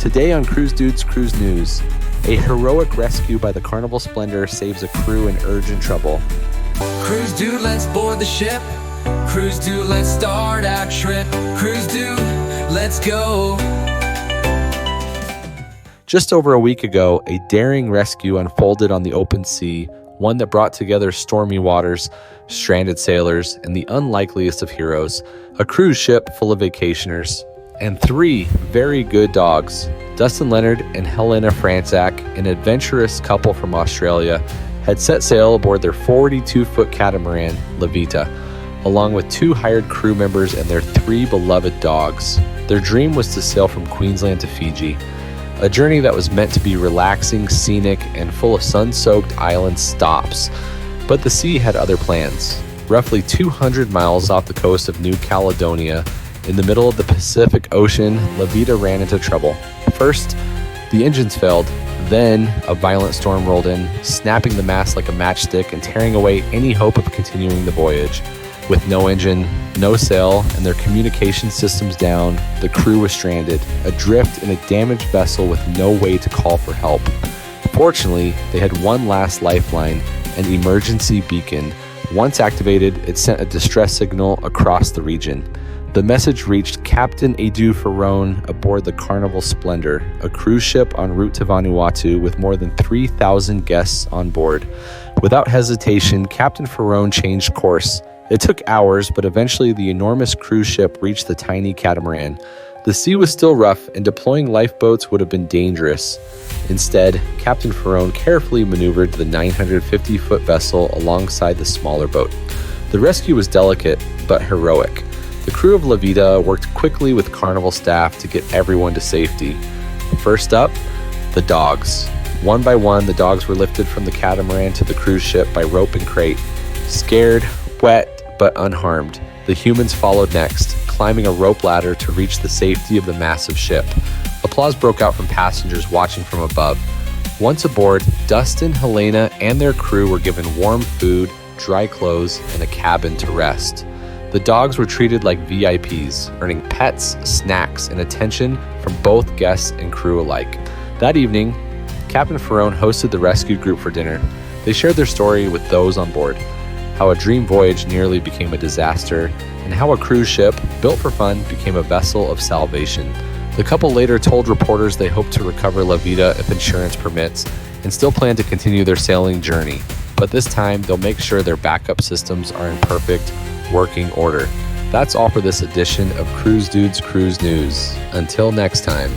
Today on Cruise Dudes Cruise News, a heroic rescue by the Carnival Splendor saves a crew in urgent trouble. Cruise Dude, let's board the ship. Cruise Dude, let's start our trip. Cruise Dude, let's go. Just over a week ago, a daring rescue unfolded on the open sea, one that brought together stormy waters, stranded sailors, and the unlikeliest of heroes, a cruise ship full of vacationers, and three very good dogs. Dustin Leonard and Helena Franczak, an adventurous couple from Australia, had set sail aboard their 42-foot catamaran, Levita, along with two hired crew members and their three beloved dogs. Their dream was to sail from Queensland to Fiji, a journey that was meant to be relaxing, scenic, and full of sun-soaked island stops. But the sea had other plans. Roughly 200 miles off the coast of New Caledonia, in the middle of the Pacific Ocean, Levita ran into trouble. First, the engines failed. Then, a violent storm rolled in, snapping the mast like a matchstick and tearing away any hope of continuing the voyage. With no engine, no sail, and their communication systems down, the crew was stranded, adrift in a damaged vessel with no way to call for help. Fortunately, they had one last lifeline, an emergency beacon. Once activated, it sent a distress signal across the region. The message reached Captain Edu Ferrone aboard the Carnival Splendor, a cruise ship en route to Vanuatu with more than 3,000 guests on board. Without hesitation, Captain Ferrone changed course. It took hours, but eventually the enormous cruise ship reached the tiny catamaran. The sea was still rough, and deploying lifeboats would have been dangerous. Instead, Captain Ferrone carefully maneuvered the 950-foot vessel alongside the smaller boat. The rescue was delicate, but heroic. The crew of Levita worked quickly with Carnival staff to get everyone to safety. First up, the dogs. One by one, the dogs were lifted from the catamaran to the cruise ship by rope and crate. Scared, wet, but unharmed, the humans followed next, climbing a rope ladder to reach the safety of the massive ship. Applause broke out from passengers watching from above. Once aboard, Dustin, Helena, and their crew were given warm food, dry clothes, and a cabin to rest. The dogs were treated like VIPs, earning pets, snacks, and attention from both guests and crew alike. That evening, Captain Ferrone hosted the rescued group for dinner. They shared their story with those on board, how a dream voyage nearly became a disaster, and how a cruise ship, built for fun, became a vessel of salvation. The couple later told reporters they hope to recover Levita if insurance permits, and still plan to continue their sailing journey. But this time, they'll make sure their backup systems are in perfect working order. That's all for this edition of Cruise Dudes Cruise News. Until next time.